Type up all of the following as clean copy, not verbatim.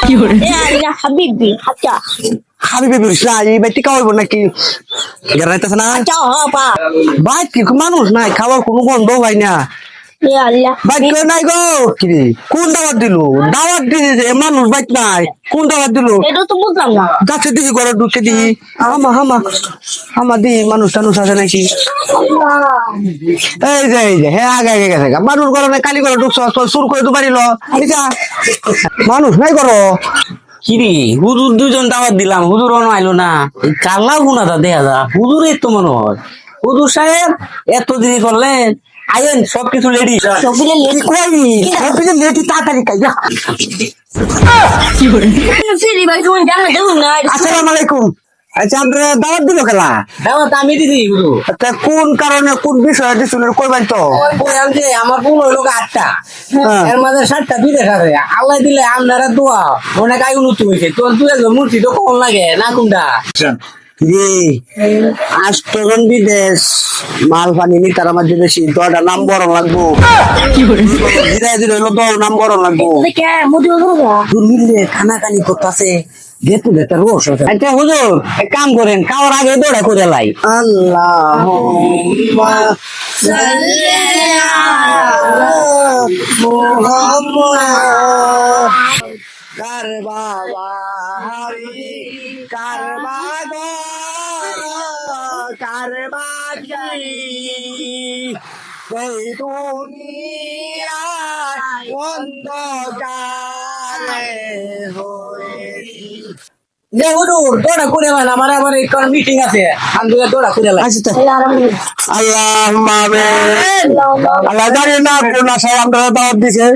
يا حبيبي حتى হাবিবি বিরসা এই বাইতে খাওয়াইব নাকি গেরাইতেছ না حتى هابا বাইত কি মানুষ নাই খাওয়ার কোনো গন্ধ হয় না يا الله বাইত কেউ নাই গো কি কোন দাওয়াত দিলো দাওয়াত দিছে যে মানুষ বাইত নাই কোন দাওয়াত দিলো এটা তো বুঝলাম না যাচ্ছে দিকে ঘরে ঢুকে দি আমা দি মানুষ টানুষ আছে নাকি এই যে হ্যাঁ আগে আগে গেছে মানুষ ঘরে নাই কালি ঘরে ঢুকছ সুর করে তো পারিল মানুষ নাই করো কিরে হুজুর দুজন দাওয়াত দিলাম হুজুর অন আইলো না এই কাল্লা গুনাটা দেখা যা হুজুরের তো মনে হয় হুজুর সাহেব এত দেরি করলেন আইন সবকিছু রেডি সবগুলো লেট সবকিছু লেটি তাড়াতাড়ি কাইয়া ফিরি ভাই তুমি জানো দেবো না আসসালামু আলাইকুম আচ্ছা আপনারা দাওয়াত দিল খেলা দাওয়াত আমি দিদি হুজুর তা কোন কারণে কোন বিষয়ে দিছিল কইবেন তো বললাম যে আমার বোন হইলো 8টা এর মাঝে 7টা বিদেশ আছে আল্লাহ দিলে আপনারা দোয়া অনেক আয় উন্নতি হয়েছে তোর তুই মূর্তি তো কম লাগে না কোনটা জি আষ্টজন বিদেশ মাল পানি নি তার মধ্যে বেশি 10টা নাম বড় লাগবো ধীরে ধীরে হলো 10 নাম বড় লাগবো কে মুদি বলবো মিললে খানাকানি করতেছে যেহেতু একটা রোষ আছে আচ্ছা হুজুর এক কাম করেন খাওয়ার আগে দৌড়া করে লাই আল্লাহ কার বাবা হারি কার বাবা কার বাজি এই দুনিয়া অন্ধকারে হয়ে যে হুজুর দৌড়া করে লাই আমার আবার একটা মিটিং আছে আমি দৌড়া করে লাই আল্লাহুম্মা আমিন আল্লাহ জানি না কোন আশা আমরা দাওয়াত দিছে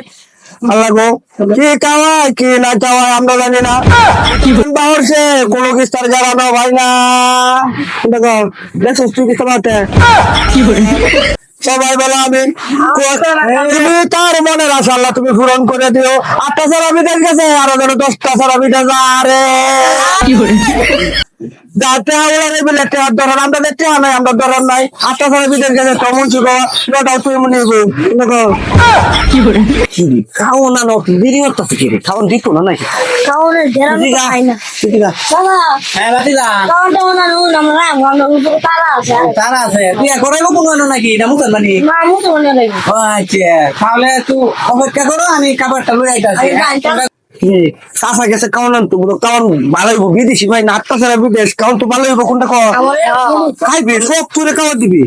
আল্লাহ গো কি খাওয়ায় কি না খাওয়ায় আমরা জানি না বাহরছে কোনো কিস্তার জ্বালানো ভাই না দেখো দেখো তুই কি খাওয়াতে সবাই বলো আমি তুমি তার মনের আশা আল্লাহ তুমি পূরণ করে দিও 8টা সারা বিদেশ গেছে আরো যেন 10টা সারা বিদেশ আরে যাতে আমরা বিলেতে ধরান আমরা দেখতে নাই আমরা ধরান নাই 8টা সারা বিদেশ গেছে তখন ছিল নটাও তুই মনে দেখো খাও না নকি দেরি হচ্ছে কি রে খাওয়ান দিত না নাকি কাউরে দেরানো খাই না বাবা হ্যাঁ বাতিদা কাউটা ওনা নুন আমরা আমরা উপরে তারা আছে তারা আছে তুই করে কোনো নাকি এটা মুসলমানি মা মুতো মনে লাগে আচ্ছা তাহলে তুই অপেক্ষা করো আমি খাবারটা লই আইতাছি কাঁচা গেছে কাউন তো কাউন ভালো হইব বিদেশি ভাই না 8টা সারা বিদেশ কাউন তো ভালো হইব কোনটা কর খাইবি সব তুলে খাওয়া দিবি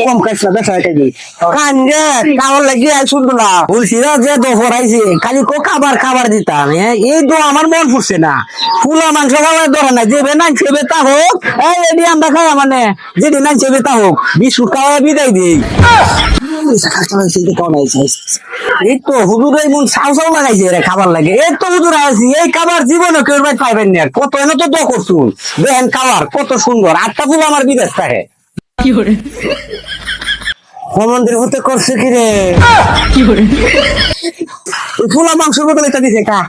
কম খাইছ না বেসা খাইবি কান্দে কাউন লাগি আই শুনতো না বলছি না যে দোহর আইছে খালি কো খাবার দিতাম এই তো আমার মন ফুটছে না ফুলা মাংস খাওয়ার ধরে না যে বেনা সেবে তা হোক এই এডি আমরা খাওয়া মানে যেদি না সেবে তা হোক বিস্কুট খাওয়া বিদায় দিই এই তো হুজুর এই মন সাউ লাগাইছে রে খাবার লাগে এই তো হুজুর আছি এই খাবার জীবনে কেউ পাইবেন না কত এনে তো করছুন দেখেন খাবার কত সুন্দর 8টা ফুল আমার বিদেশ থাকে মন্দির হতে করছে কি রে ফুলা মাংস বদলে দিছে কা